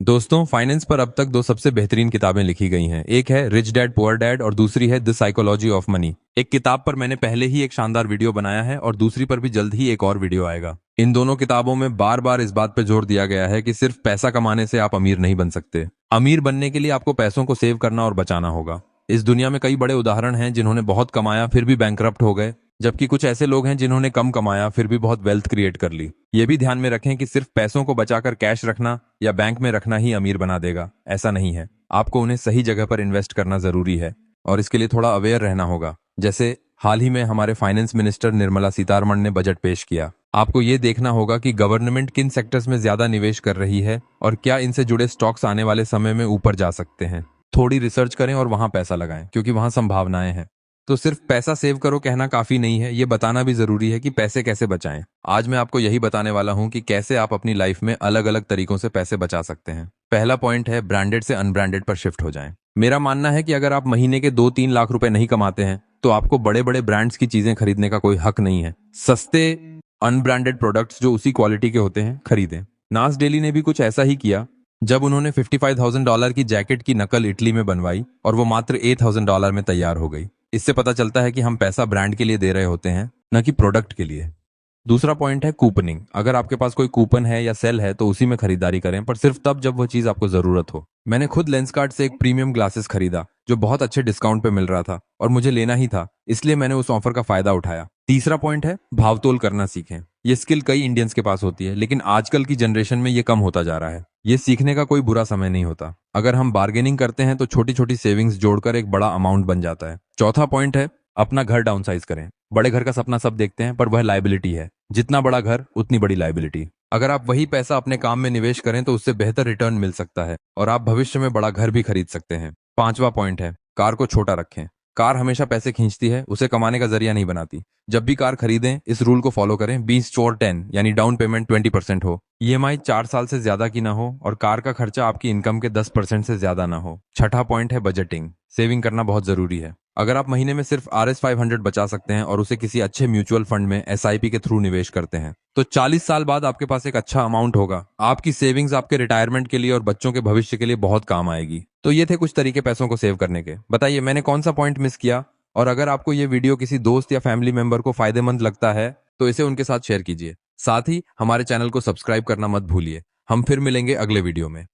दोस्तों, फाइनेंस पर अब तक दो सबसे बेहतरीन किताबें लिखी गई हैं। एक है रिच डैड पुअर डैड और दूसरी है द साइकोलॉजी ऑफ मनी। एक किताब पर मैंने पहले ही एक शानदार वीडियो बनाया है और दूसरी पर भी जल्द ही एक और वीडियो आएगा। इन दोनों किताबों में बार बार इस बात पर जोर दिया गया है कि सिर्फ पैसा कमाने से आप अमीर नहीं बन सकते। अमीर बनने के लिए आपको पैसों को सेव करना और बचाना होगा। इस दुनिया में कई बड़े उदाहरण हैं जिन्होंने बहुत कमाया फिर भी बैंकरप्ट हो गए, जबकि कुछ ऐसे लोग हैं जिन्होंने कम कमाया फिर भी बहुत वेल्थ क्रिएट कर ली। ये भी ध्यान में रखें कि सिर्फ पैसों को बचाकर कैश रखना या बैंक में रखना ही अमीर बना देगा, ऐसा नहीं है। आपको उन्हें सही जगह पर इन्वेस्ट करना जरूरी है और इसके लिए थोड़ा अवेयर रहना होगा। जैसे हाल ही में हमारे फाइनेंस मिनिस्टर निर्मला सीतारमण ने बजट पेश किया। आपको ये देखना होगा कि गवर्नमेंट किन सेक्टर्स में ज्यादा निवेश कर रही है और क्या इनसे जुड़े स्टॉक्स आने वाले समय में ऊपर जा सकते हैं। थोड़ी रिसर्च करें और वहां पैसा लगाएं, क्योंकि वहां संभावनाएं हैं। तो सिर्फ पैसा सेव करो कहना काफी नहीं है, ये बताना भी जरूरी है कि पैसे कैसे बचाएं। आज मैं आपको यही बताने वाला हूं कि कैसे आप अपनी लाइफ में अलग अलग तरीकों से पैसे बचा सकते हैं। पहला पॉइंट है ब्रांडेड से अनब्रांडेड पर शिफ्ट हो जाएं। मेरा मानना है कि अगर आप महीने के 2-3 लाख रुपए नहीं कमाते हैं तो आपको बड़े बड़े ब्रांड्स की चीजें खरीदने का कोई हक नहीं है। सस्ते अनब्रांडेड प्रोडक्ट्स जो उसी क्वालिटी के होते हैं खरीदें। नास डेली ने भी कुछ ऐसा ही किया जब उन्होंने $55,000 की जैकेट की नकल इटली में बनवाई और वो मात्र $8,000 में तैयार हो गई। इससे पता चलता है कि हम पैसा ब्रांड के लिए दे रहे होते हैं, न कि प्रोडक्ट के लिए। दूसरा पॉइंट है कूपनिंग। अगर आपके पास कोई कूपन है या सेल है तो उसी में खरीदारी करें, पर सिर्फ तब जब वह चीज आपको जरूरत हो। मैंने खुद लेंसकार्ट से एक प्रीमियम ग्लासेस खरीदा जो बहुत अच्छे डिस्काउंट पे मिल रहा था और मुझे लेना ही था, इसलिए मैंने उस ऑफर का फायदा उठाया। तीसरा पॉइंट है भावतोल करना सीखें। ये स्किल कई इंडियंस के पास होती है, लेकिन आजकल की जनरेशन में ये कम होता जा रहा है। ये सीखने का कोई बुरा समय नहीं होता। अगर हम बार्गेनिंग करते हैं तो छोटी छोटी सेविंग्स जोड़कर एक बड़ा अमाउंट बन जाता है। चौथा पॉइंट है अपना घर डाउनसाइज करें। बड़े घर का सपना सब देखते हैं, पर वह लायबिलिटी है। जितना बड़ा घर उतनी बड़ी लायबिलिटी। अगर आप वही पैसा अपने काम में निवेश करें तो उससे बेहतर रिटर्न मिल सकता है और आप भविष्य में बड़ा घर भी खरीद सकते हैं। पांचवा पॉइंट है कार को छोटा रखें। कार हमेशा पैसे खींचती है, उसे कमाने का जरिया नहीं बनाती। जब भी कार खरीदें इस रूल को फॉलो करें, 20-4-10, यानी डाउन पेमेंट 20% हो, ईएमआई 4 साल से ज्यादा की ना हो और कार का खर्चा आपकी इनकम के 10% से ज्यादा ना हो। छठा पॉइंट है बजटिंग। सेविंग करना बहुत जरूरी है। अगर आप महीने में सिर्फ RS 500 बचा सकते हैं और उसे किसी अच्छे म्यूचुअल फंड में SIP के थ्रू निवेश करते हैं तो 40 साल बाद आपके पास एक अच्छा अमाउंट होगा। आपकी सेविंग्स आपके रिटायरमेंट के लिए और बच्चों के भविष्य के लिए बहुत काम आएगी। तो ये थे कुछ तरीके पैसों को सेव करने के। बताइए मैंने कौन सा पॉइंट मिस किया? और अगर आपको ये वीडियो किसी दोस्त या फैमिली मेंबर को फायदेमंद लगता है तो इसे उनके साथ शेयर कीजिए। साथ ही हमारे चैनल को सब्सक्राइब करना मत भूलिए। हम फिर मिलेंगे अगले वीडियो में।